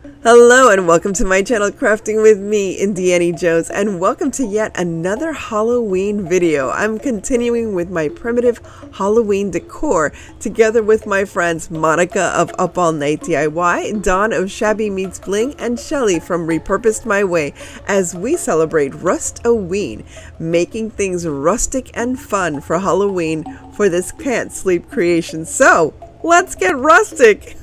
Hello and welcome to my channel Crafting with me, Indiana Jones, and welcome to yet another Halloween video. I'm continuing with my primitive Halloween decor together with my friends Monica of Up All Night DIY, Dawn of Shabby Meets Bling, and Shelly from Repurposed My Way as we celebrate Rust-a-ween, making things rustic and fun for Halloween for this can't sleep creation. So let's get rustic!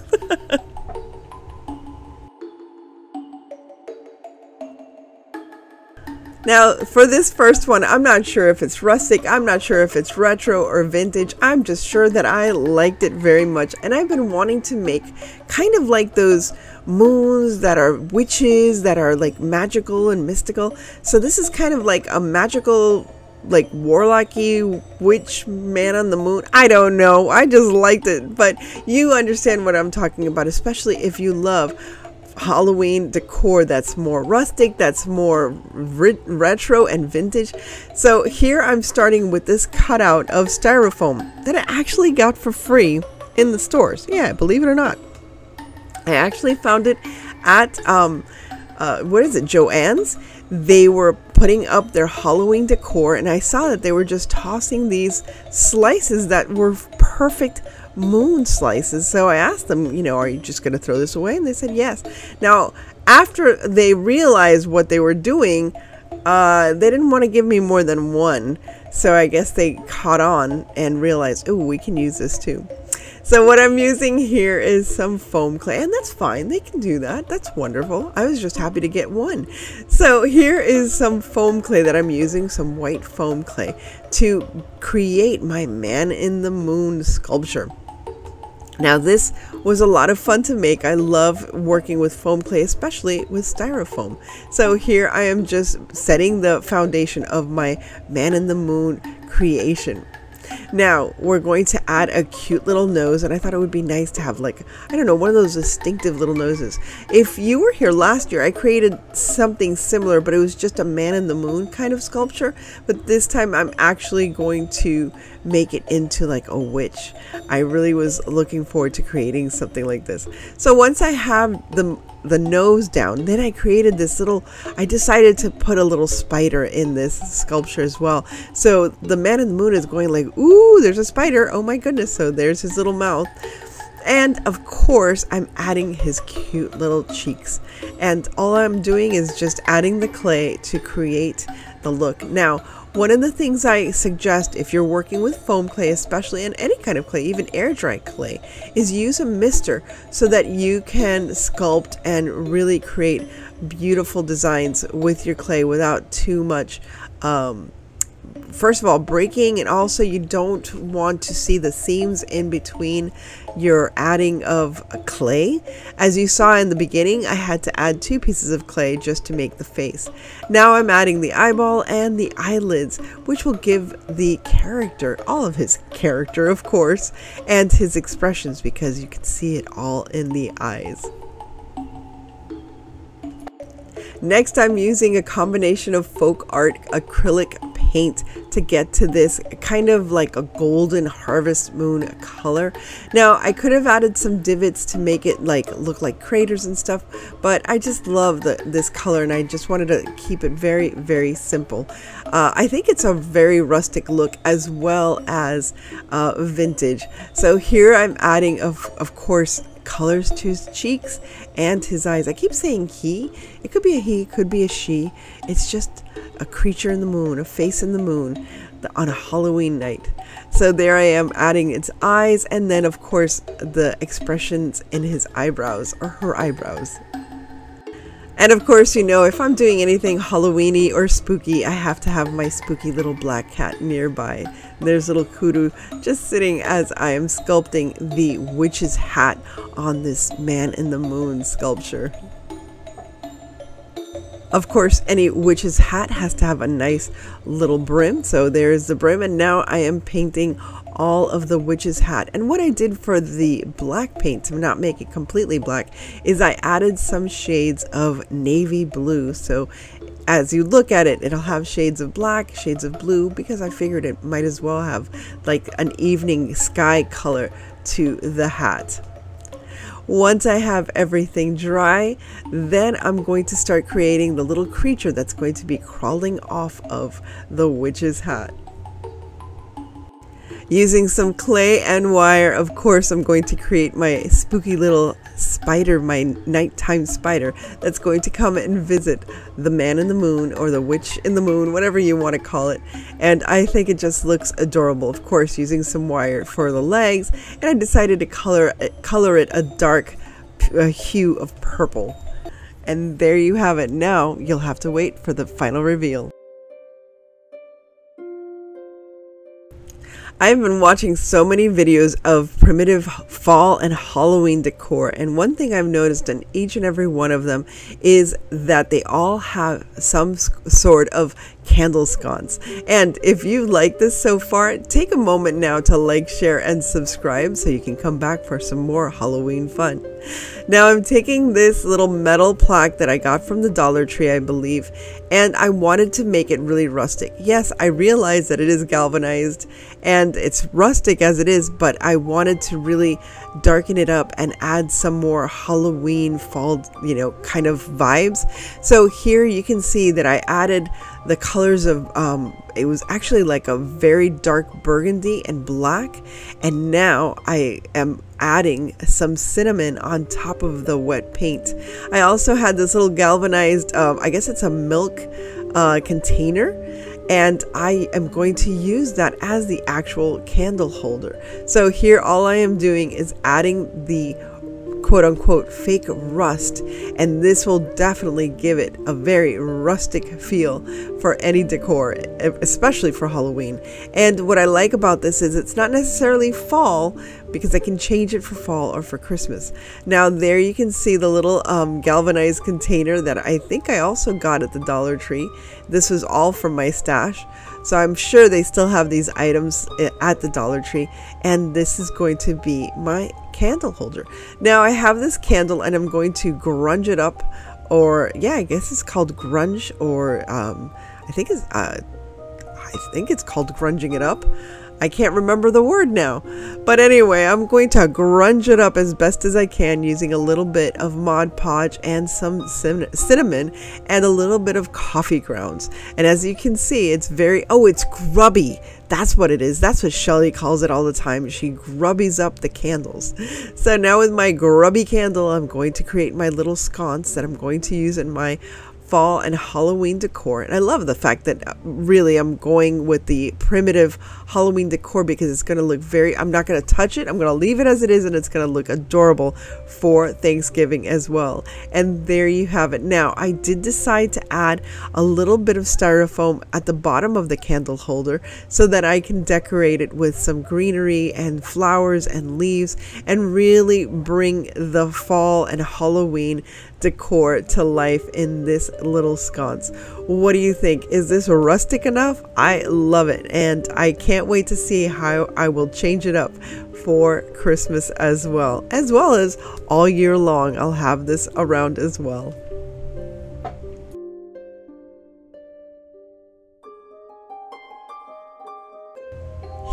Now, for this first one, I'm not sure if it's rustic, I'm not sure if it's retro or vintage, I'm just sure that I liked it very much, and I've been wanting to make kind of like those moons that are witches, that are like magical and mystical. So this is kind of like a magical, like warlocky witch man on the moon. I don't know, I just liked it, but you understand what I'm talking about, especially if you love Halloween decor that's more rustic, that's more retro and vintage. So here I'm starting with this cutout of styrofoam that I actually got for free in the stores. Yeah, believe it or not, I actually found it at what is it, Joann's. They were putting up their Halloween decor and I saw that they were just tossing these slices that were perfect moon slices. So I asked them, you know, are you just going to throw this away? And they said yes. Now, after they realized what they were doing, they didn't want to give me more than one. So I guess they caught on and realized, oh, we can use this too. So what I'm using here is some foam clay, and that's fine. They can do that. That's wonderful. I was just happy to get one. So here is some foam clay that I'm using, some white foam clay, to create my man in the moon sculpture. Now this was a lot of fun to make. I love working with foam clay, especially with styrofoam. So here I am just setting the foundation of my man in the moon creation. Now we're going to add a cute little nose, and I thought it would be nice to have, like, I don't know, one of those distinctive little noses. If you were here last year, I created something similar, but it was just a man in the moon kind of sculpture. But this time I'm actually going to make it into like a witch. I really was looking forward to creating something like this. So once I have the nose down, then I created this little, I decided to put a little spider in this sculpture as well. So the man in the moon is going like, ooh, there's a spider, oh my goodness. So there's his little mouth. And of course, I'm adding his cute little cheeks. And all I'm doing is just adding the clay to create the look. Now, one of the things I suggest if you're working with foam clay, especially in any kind of clay, even air dry clay, is use a mister so that you can sculpt and really create beautiful designs with your clay without too much first of all breaking, and also you don't want to see the seams in between your adding of clay. As you saw in the beginning, I had to add 2 pieces of clay just to make the face. Now I'm adding the eyeball and the eyelids, which will give the character, all of his character of course, and his expressions, because you can see it all in the eyes. Next, I'm using a combination of folk art acrylic paint to get to this kind of like a golden harvest moon color. Now I could have added some divots to make it like look like craters and stuff, but I just love this color and I just wanted to keep it very, very simple. I think it's a very rustic look as well as vintage. So here I'm adding of course colors to his cheeks and his eyes. I keep saying he. It could be a he, could be a she. It's just a creature in the moon, a face in the moon on a Halloween night. So there I am adding its eyes, and then of course the expressions in his eyebrows, or her eyebrows. And of course, you know, if I'm doing anything Halloweeny or spooky, I have to have my spooky little black cat nearby. There's little Kudu just sitting as I am sculpting the witch's hat on this man in the moon sculpture. Of course, any witch's hat has to have a nice little brim. So there's the brim, and now I am painting all of the witch's hat. And what I did for the black paint to not make it completely black is I added some shades of navy blue. So as you look at it, it'll have shades of black, shades of blue, because I figured it might as well have like an evening sky color to the hat. Once I have everything dry, then I'm going to start creating the little creature that's going to be crawling off of the witch's hat. Using some clay and wire, of course, I'm going to create my spooky little spider, my nighttime spider that's going to come and visit the man in the moon or the witch in the moon, whatever you want to call it. And I think it just looks adorable, of course, using some wire for the legs. And I decided to color it a dark hue of purple. And there you have it. Now you'll have to wait for the final reveal. I've been watching so many videos of primitive fall and Halloween decor, and one thing I've noticed in each and every one of them is that they all have some sort of candle sconce. And if you like this so far, take a moment now to like, share, and subscribe so you can come back for some more Halloween fun. Now I'm taking this little metal plaque that I got from the Dollar Tree, I believe, and I wanted to make it really rustic. Yes, I realize that it is galvanized and it's rustic as it is, but I wanted to really darken it up and add some more Halloween fall, kind of vibes. So here you can see that I added the colors of it was actually like a very dark burgundy and black, and now I am adding some cinnamon on top of the wet paint. I also had this little galvanized I guess it's a milk container, and I am going to use that as the actual candle holder. So here all I am doing is adding the quote-unquote fake rust, and this will definitely give it a very rustic feel for any decor, especially for Halloween. And what I like about this is it's not necessarily fall, because I can change it for fall or for Christmas. Now there you can see the little galvanized container that I think I also got at the Dollar Tree. This was all from my stash, so I'm sure they still have these items at the Dollar Tree, and this is going to be my candle holder. Now I have this candle and I'm going to grunge it up, or yeah, I guess it's called grunge, or I think it's called grunging it up. I can't remember the word now, but anyway, I'm going to grunge it up as best as I can using a little bit of Mod Podge and some cinnamon and a little bit of coffee grounds. And as you can see, it's it's grubby. That's what it is. That's what Shelly calls it all the time. She grubbies up the candles. So now with my grubby candle, I'm going to create my little sconce that I'm going to use in my fall and Halloween decor. And I love the fact that really I'm going with the primitive Halloween decor, because it's going to look I'm not going to touch it. I'm going to leave it as it is, and it's going to look adorable for Thanksgiving as well. And there you have it. Now I did decide to add a little bit of styrofoam at the bottom of the candle holder so that I can decorate it with some greenery and flowers and leaves and really bring the fall and Halloween decor to life in this little sconce. What do you think? Is this rustic enough? I love it, and I can't wait to see how I will change it up for Christmas as well as all year long. I'll have this around as well.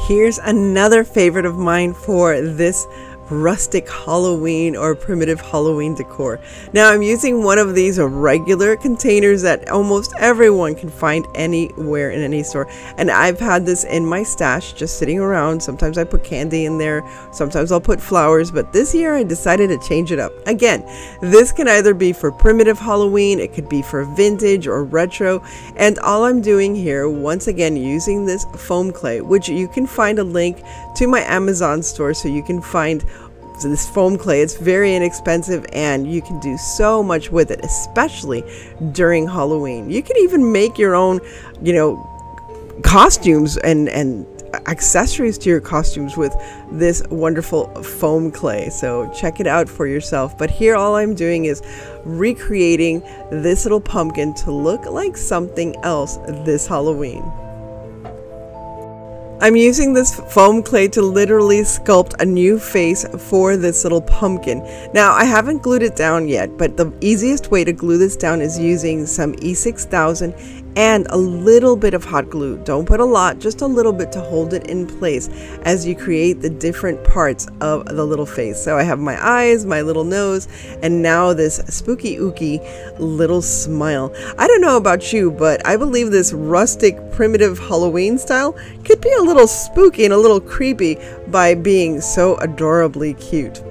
Here's another favorite of mine for this rustic Halloween or primitive Halloween decor. Now I'm using one of these regular containers that almost everyone can find anywhere in any store, and I've had this in my stash just sitting around. Sometimes I put candy in there, sometimes I'll put flowers, but this year I decided to change it up. Again, this can either be for primitive Halloween, it could be for vintage or retro, and all I'm doing here, once again, using this foam clay, which you can find a link to my Amazon store, so you can find this foam clay. It's very inexpensive and you can do so much with it, especially during Halloween. You can even make your own, costumes and accessories to your costumes with this wonderful foam clay. So check it out for yourself. But here all I'm doing is recreating this little pumpkin to look like something else this Halloween. I'm using this foam clay to literally sculpt a new face for this little pumpkin. Now, I haven't glued it down yet, but the easiest way to glue this down is using some E6000 and a little bit of hot glue. Don't put a lot, just a little bit to hold it in place as you create the different parts of the little face. So I have my eyes, my little nose, and now this spooky ooky little smile. I don't know about you, but I believe this rustic primitive Halloween style could be a little spooky and a little creepy by being so adorably cute.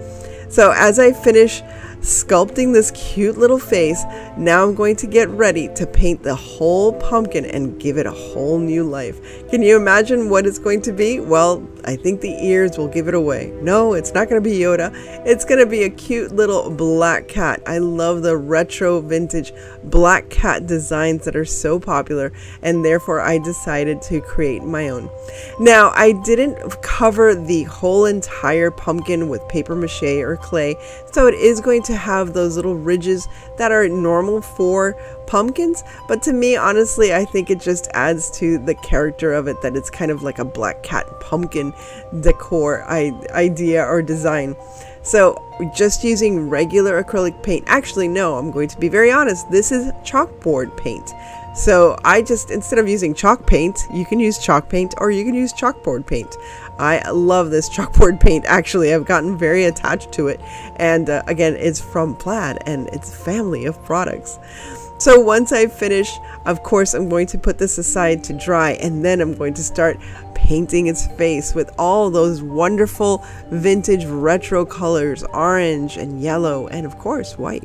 So as I finish sculpting this cute little face, now I'm going to get ready to paint the whole pumpkin and give it a whole new life. Can you imagine what it's going to be? Well, I think the ears will give it away. No, it's not going to be Yoda. It's going to be a cute little black cat. I love the retro vintage black cat designs that are so popular, and therefore I decided to create my own. Now, I didn't cover the whole entire pumpkin with paper mache or clay, so it is going to have those little ridges that are normal for pumpkins, but to me, honestly, I think it just adds to the character of it, that it's kind of like a black cat pumpkin decor idea or design. So just using regular acrylic paint, actually no, I'm going to be very honest, this is chalkboard paint. So I just, instead of using chalk paint, you can use chalk paint or you can use chalkboard paint. I love this chalkboard paint. Actually, I've gotten very attached to it. And again, it's from Plaid and it's a family of products. So once I finish, of course, I'm going to put this aside to dry, and then I'm going to start painting its face with all those wonderful vintage retro colors, orange and yellow, and of course, white.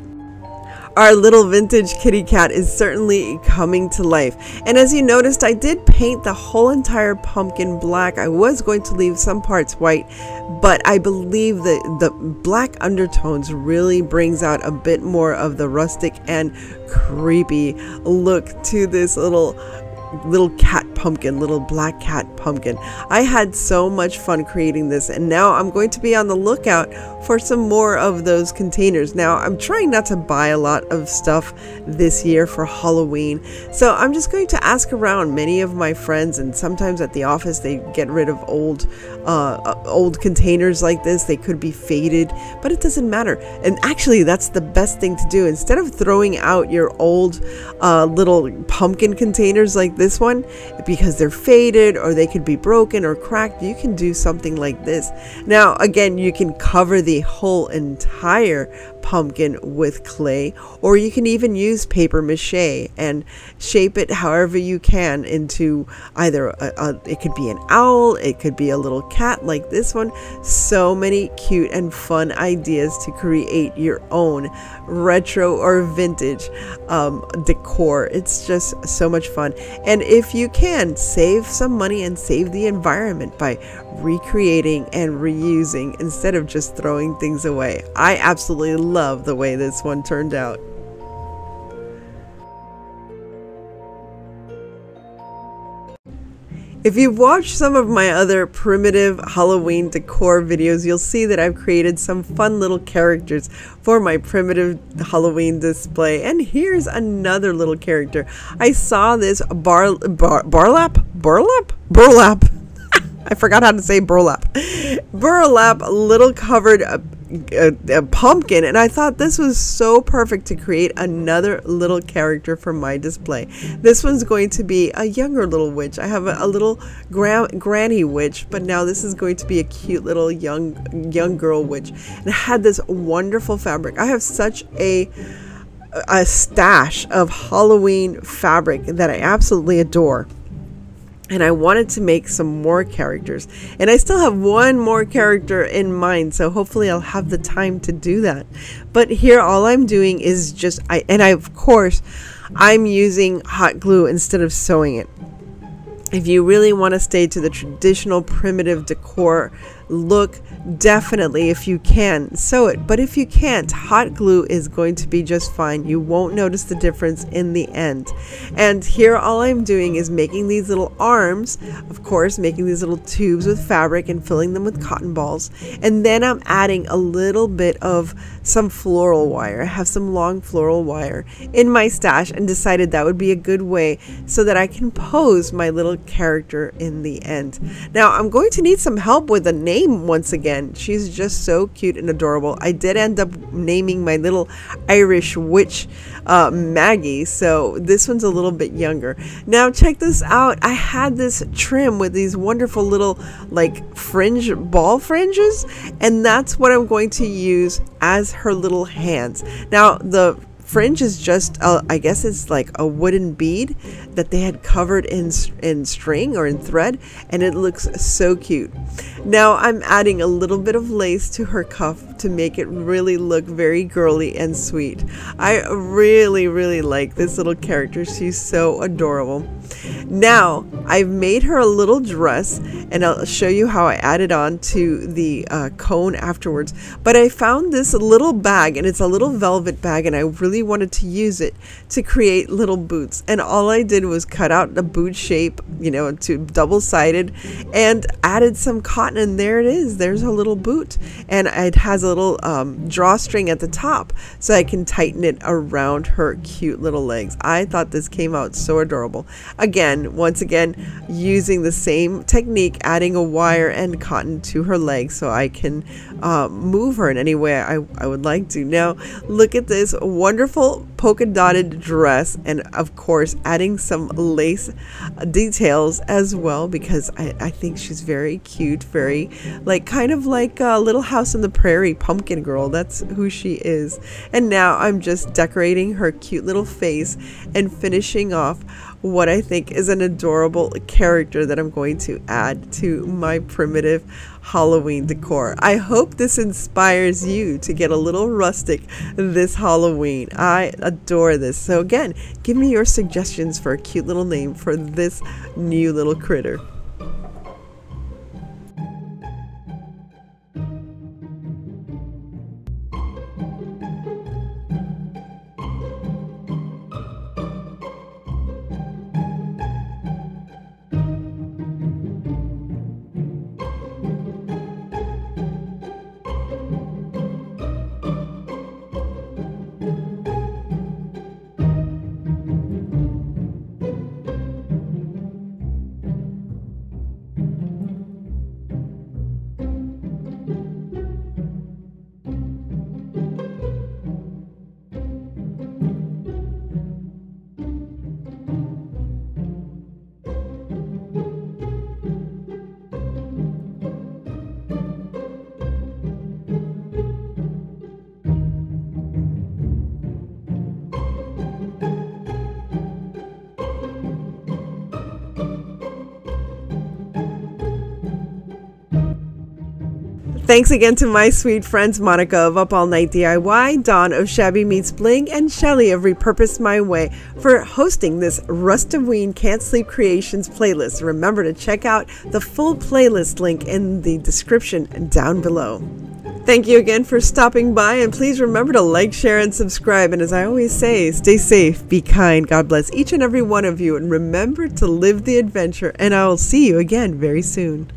Our little vintage kitty cat is certainly coming to life. And as you noticed, I did paint the whole entire pumpkin black. I was going to leave some parts white, but I believe that the black undertones really brings out a bit more of the rustic and creepy look to this little cat pumpkin, little black cat pumpkin. I had so much fun creating this, and now I'm going to be on the lookout for some more of those containers. Now I'm trying not to buy a lot of stuff this year for Halloween, so I'm just going to ask around. Many of my friends, and sometimes at the office, they get rid of old containers like this. They could be faded, but it doesn't matter. And actually, that's the best thing to do. Instead of throwing out your old little pumpkin containers like this one, because they're faded or they could be broken or cracked, you can do something like this. Now again, you can cover the whole entire pumpkin with clay, or you can even use paper mache and shape it however you can into either it could be an owl, it could be a little cat like this one. So many cute and fun ideas to create your own retro or vintage decor. It's just so much fun. And if you can, save some money and save the environment by recreating and reusing instead of just throwing things away. I absolutely love the way this one turned out. If you've watched some of my other primitive Halloween decor videos, you'll see that I've created some fun little characters for my primitive Halloween display. And here's another little character. I saw this burlap. I forgot how to say burlap. Burlap little covered a pumpkin, and I thought this was so perfect to create another little character for my display. This one's going to be a younger little witch. I have a little granny witch, but now this is going to be a cute little young girl witch. And it had this wonderful fabric. I have such a stash of Halloween fabric that I absolutely adore. And I wanted to make some more characters. And I still have one more character in mind, so hopefully I'll have the time to do that. But here all I'm doing is just, of course, I'm using hot glue instead of sewing it. If you really want to stay to the traditional primitive decor look, definitely, if you can, sew it. But if you can't, hot glue is going to be just fine. You won't notice the difference in the end. And here all I'm doing is making these little arms, of course, making these little tubes with fabric and filling them with cotton balls. And then I'm adding a little bit of some floral wire. I have some long floral wire in my stash and decided that would be a good way so that I can pose my little character in the end. Now I'm going to need some help with the name name once again. She's just so cute and adorable. I did end up naming my little Irish witch Maggie, so this one's a little bit younger. Now check this out. I had this trim with these wonderful little like ball fringes, and that's what I'm going to use as her little hands. Now the fringe is just I guess it's like a wooden bead that they had covered in string or in thread, and it looks so cute. Now I'm adding a little bit of lace to her cuff to make it really look very girly and sweet. I really like this little character. She's so adorable. Now I've made her a little dress, and I'll show you how I added on to the cone afterwards. But I found this little bag, and it's a little velvet bag, and I really wanted to use it to create little boots. And all I did was cut out the boot shape, you know, to double-sided, and added some cotton, and there it is. There's a little boot, and it has a little drawstring at the top so I can tighten it around her cute little legs. I thought this came out so adorable. Again, once again, using the same technique, adding a wire and cotton to her legs so I can move her in any way I would like to. Now, look at this wonderful polka dotted dress, and of course adding some lace details as well, because I think she's very cute, very like kind of like a Little House on the Prairie pumpkin girl. That's who she is. And now I'm just decorating her cute little face and finishing off what I think is an adorable character that I'm going to add to my primitive Halloween decor. I hope this inspires you to get a little rustic this Halloween. I adore this. So again, give me your suggestions for a cute little name for this new little critter. Thanks again to my sweet friends Monica of Up All Night DIY, Dawn of Shabby Meets Bling, and Shelly of Repurpose My Way for hosting this Rust-of-Ween Can't Sleep Creations playlist. Remember to check out the full playlist link in the description down below. Thank you again for stopping by, and please remember to like, share, and subscribe. And as I always say, stay safe, be kind, God bless each and every one of you, and remember to live the adventure, and I will see you again very soon.